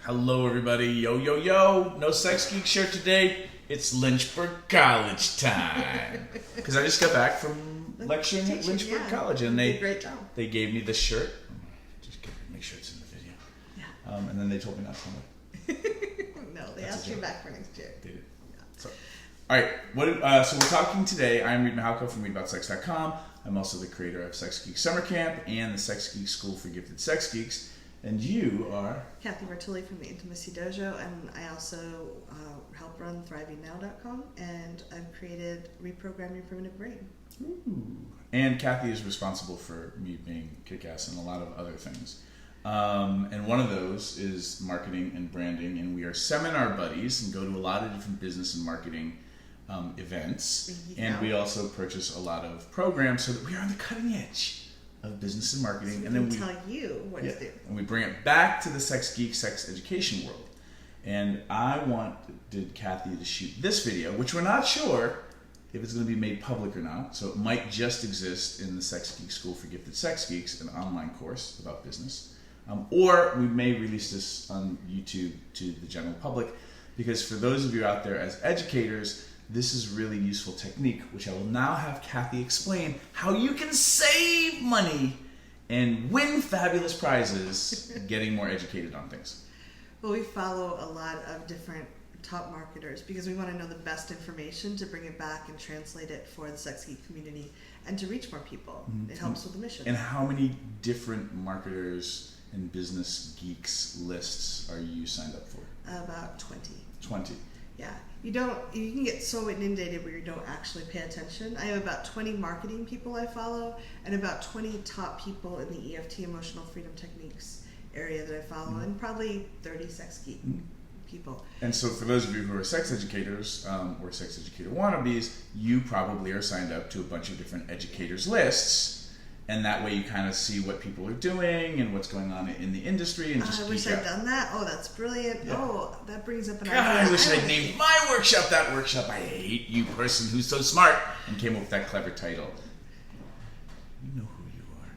Hello, everybody. Yo, yo, yo. No Sex Geek shirt today. It's Lynchburg College time. Because I just got back from lecturing at Lynchburg College, and they great job. They gave me this shirt. Just make sure it's in the video. Yeah. And then they told me not to wear it. No, they asked you back for next year. They did. Yeah. So, all right. So we're talking today. I'm Reid from ReidAboutSex.com. I'm also the creator of Sex Geek Summer Camp and the Sex Geek School for Gifted Sex Geeks. And you are? Cathy from the Intimacy Dojo, and I also help run ThrivingNow.com, and I've created Reprogram Your Primitive Brain. Ooh. And Cathy is responsible for me being kickass and a lot of other things. And one of those is marketing and branding, and we are seminar buddies and go to a lot of different business and marketing events. Yeah. And we also purchase a lot of programs so that we are on the cutting edge of business and marketing, so and then we tell you what to do, and we bring it back to the sex geek, sex education world. And I wanted Cathy to shoot this video, which we're not sure if it's going to be made public or not. So it might just exist in the Sex Geek School for Gifted Sex Geeks, an online course about business, or we may release this on YouTube to the general public. Because for those of you out there as educators, this is really useful technique, which I will now have Cathy explain how you can save money and win fabulous prizes getting more educated on things. Well, we follow a lot of different top marketers because we want to know the best information to bring it back and translate it for the sex geek community and to reach more people. Mm-hmm. It helps with the mission. And how many different marketers and business geeks lists are you signed up for? About 20. 20. Yeah. You can get so inundated where you don't actually pay attention. I have about 20 marketing people I follow and about 20 top people in the EFT, emotional freedom techniques area that I follow, and probably 30 sex geek people. And so for those of you who are sex educators or sex educator wannabes, you probably are signed up to a bunch of different educators lists. And that way you kind of see what people are doing and what's going on in the industry and just I wish I'd done that. Oh, that's brilliant. Yeah. Oh, that brings up an idea. I wish I'd named my workshop that workshop. I hate you, person who's so smart and came up with that clever title. You know who you are.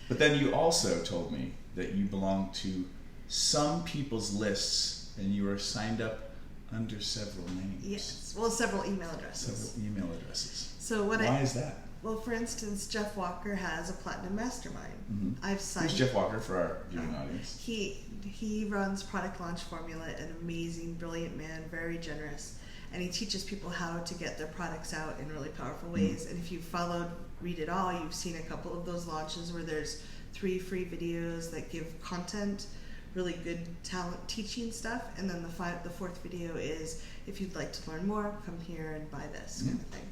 But then you also told me that you belong to some people's lists and you are signed up under several names. Yes. Well, several email addresses. Several email addresses. So why is that? Well, for instance, Jeff Walker has a platinum mastermind. Mm-hmm. I've signed. Who's Jeff Walker for our viewing audience? He runs Product Launch Formula, an amazing, brilliant man, very generous, and he teaches people how to get their products out in really powerful ways. And if you've followed Read It All, you've seen a couple of those launches where there's 3 free videos that give content, really good talent teaching stuff, and then the 4th video is if you'd like to learn more, come here and buy this kind of thing.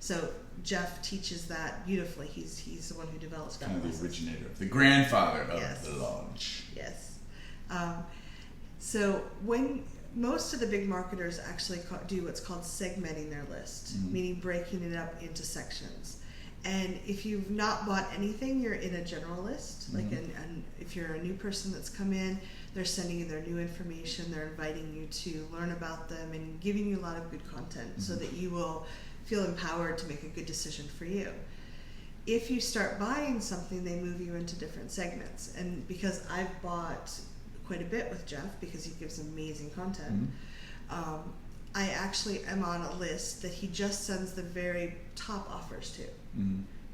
So Jeff teaches that beautifully. He's the one who develops that. Kind of the originator, the grandfather of the launch. Yes. So when most of the big marketers actually do what's called segmenting their list, meaning breaking it up into sections. And if you've not bought anything, you're in a general list. Like, and if you're a new person that's come in, they're sending you their new information. They're inviting you to learn about them and giving you a lot of good content so that you will feel empowered to make a good decision for you. If you start buying something, they move you into different segments. And because I've bought quite a bit with Jeff because he gives amazing content, I actually am on a list that he just sends the very top offers to.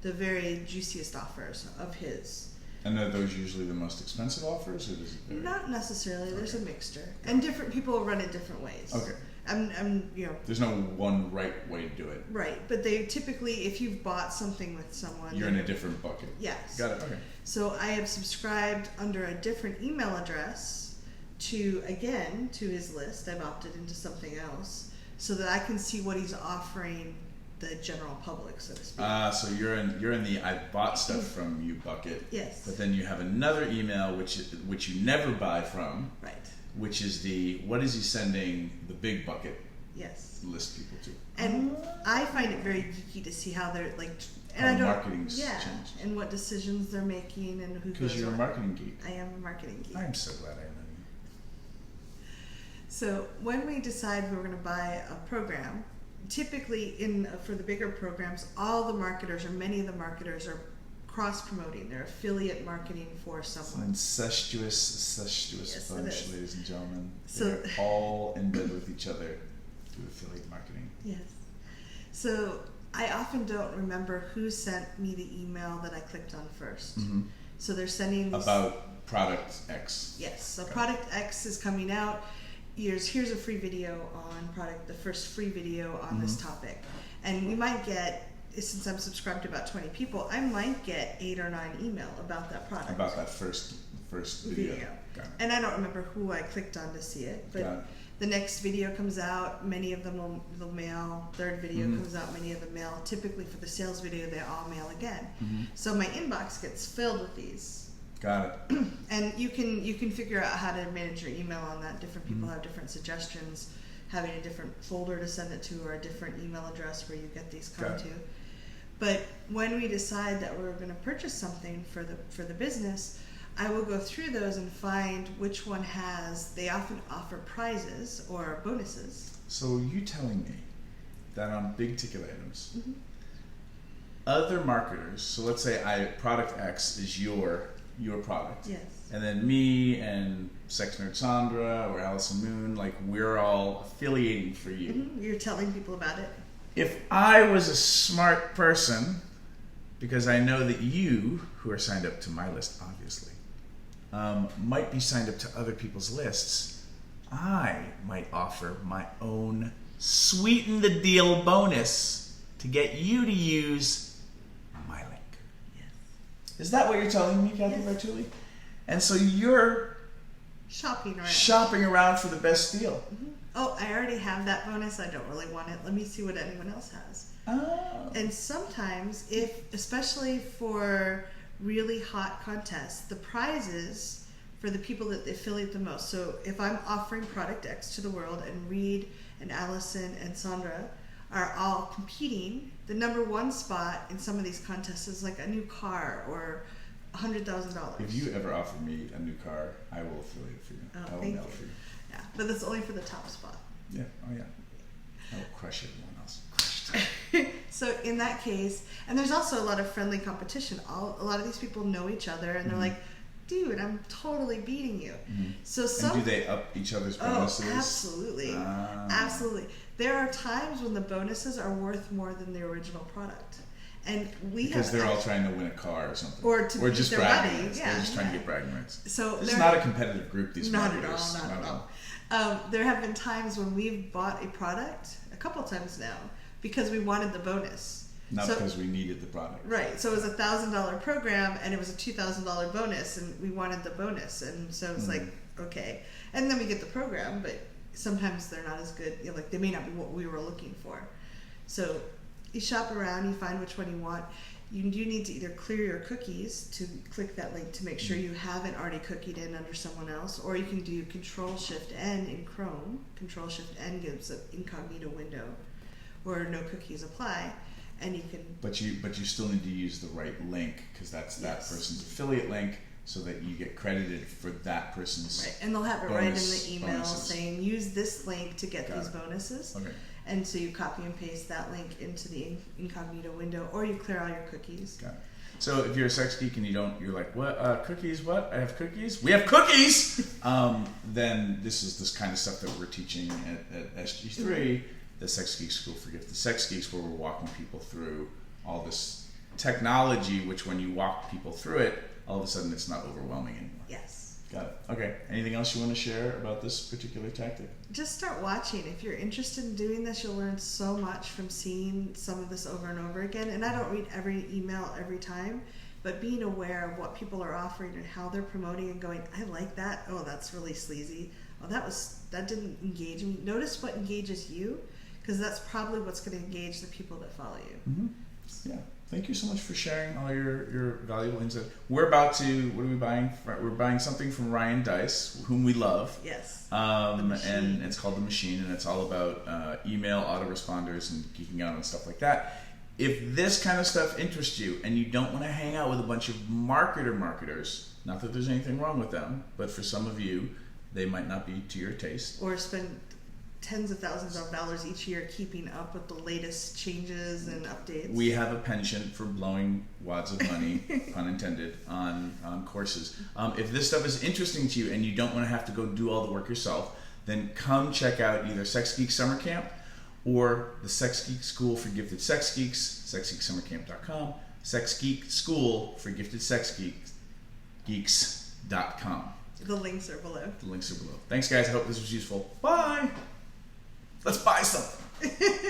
The very juiciest offers of his. And are those usually the most expensive offers, or does it vary? Not necessarily. There's a mixture, and different people run it different ways. Okay. There's no one right way to do it. Right, but they typically, if you've bought something with someone, you're in a different bucket. Yes. Got it. Okay. So I have subscribed under a different email address to his list. I've opted into something else so that I can see what he's offering the general public, so to speak. So you're in the I've bought stuff from you bucket. Yes. But then you have another email which you never buy from. Right. Which is what is he sending the big bucket? Yes. List people to. And I find it very geeky to see how they're like, and how I don't. Marketing's changed. And what decisions they're making and who. Because you're a marketing geek. I am a marketing geek. I'm so glad I know you. So when we decide we're going to buy a program, typically for the bigger programs, all the marketers or many of the marketers are cross-promoting. They're affiliate marketing for It's an someone. incestuous Yes, bunch, it is. ladies and gentlemen. So- They're all in bed with each other through affiliate marketing. Yes. So I often don't remember who sent me the email that I clicked on first. Mm-hmm. So they're sending these, About product X. yes. So Okay. product X is coming out. Here's a free video on product. The first free video on this topic, and we might get. Since I'm subscribed to about 20 people, I might get 8 or 9 email about that product. About that first video. Got it. And I don't remember who I clicked on to see it, Got it. but the next video comes out, many of them will mail. Third video comes out, many of them mail. Typically for the sales video, they all mail again. So my inbox gets filled with these. Got it. And you can figure out how to manage your email on that. Different people have different suggestions, having a different folder to send it to or a different email address where you get these come Got it. to. But when we decide that we're going to purchase something for the business, I will go through those and find which one they often offer prizes or bonuses. So you telling me that on big ticket items, other marketers, so let's say product X is your product. Yes. And then me and Sex Nerd Sandra or Allison Moon, like we're all affiliating for you. You're telling people about it. If I was a smart person, because I know that you, who are signed up to my list, obviously, might be signed up to other people's lists, I might offer my own sweeten the deal bonus to get you to use my link. Yes. Is that what you're telling me, Cathy Bartuli? And so you're Shopping around. for the best deal. Oh, I already have that bonus. I don't really want it. Let me see what anyone else has. Oh. And sometimes, especially for really hot contests, the prizes for the people that affiliate the most. So if I'm offering product X to the world and Reid and Allison and Sandra are all competing, the number one spot in some of these contests is like a new car or $100,000. If you ever offer me a new car, I will affiliate for you. Oh, I will thank mail you. for you. Yeah, but that's only for the top spot. Yeah. Oh yeah. I will crush everyone else. Crush it. So in that case, and there's also a lot of friendly competition. A lot of these people know each other, and they're like, "Dude, I'm totally beating you." So And do they up each other's bonuses? Oh, absolutely, absolutely. There are times when the bonuses are worth more than the original product, and because they're all trying to win a car or something, or to beat just their bragging buddy. rights. Yeah, They're just trying to get bragging rights. So this is not a competitive group. These not at marketers. all, not at all. There have been times when we've bought a product a couple times now because we wanted the bonus. Not because we needed the product. Right. So it was $1,000 program and it was a $2,000 bonus and we wanted the bonus. And so it's like, okay. And then we get the program, but sometimes they're not as good. You know, like they may not be what we were looking for. So you shop around, you find which one you want. You do need to either clear your cookies to click that link to make sure you haven't already cookied in under someone else, or you can do Control-Shift-N in Chrome. Control-Shift-N gives an incognito window where no cookies apply, and you can. But you still need to use the right link because that's that person's affiliate link, so that you get credited for that person's. Right, and they'll have it right in the email saying use this link to get these bonuses. Okay. And so you copy and paste that link into the incognito window, or you clear all your cookies. Got it. So if you're a sex geek and you're like, what, cookies, what? I have cookies? We have cookies! Then this is this kind of stuff that we're teaching at SG3, the Sex Geek School for Gifted Sex Geeks, where we're walking people through all this technology, which when you walk people through it, all of a sudden it's not overwhelming anymore. Yes. Got it. Okay. Anything else you want to share about this particular tactic? Just start watching. If you're interested in doing this, you'll learn so much from seeing some of this over and over again. And I don't read every email every time, but being aware of what people are offering and how they're promoting and going, I like that. Oh, that's really sleazy. Oh, that didn't engage me. Notice what engages you, because that's probably what's going to engage the people that follow you. Mm-hmm. Yeah. Thank you so much for sharing all your valuable insight. We're about to, what are we buying? We're buying something from Ryan Dice, whom we love. Yes. And it's called The Machine, and it's all about email autoresponders and geeking out and stuff like that. If this kind of stuff interests you and you don't want to hang out with a bunch of marketers, not that there's anything wrong with them, but for some of you, they might not be to your taste. Or spend tens of thousands of dollars each year keeping up with the latest changes and updates. We have a penchant for blowing wads of money, pun intended, on courses. If this stuff is interesting to you and you don't want to have to go do all the work yourself, then come check out either Sex Geek Summer Camp or the Sex Geek School for Gifted Sex Geeks, sexgeeksummercamp.com, Sex Geek School for Gifted Sex Geeks.com. The links are below. The links are below. Thanks, guys. I hope this was useful. Bye. Let's buy something.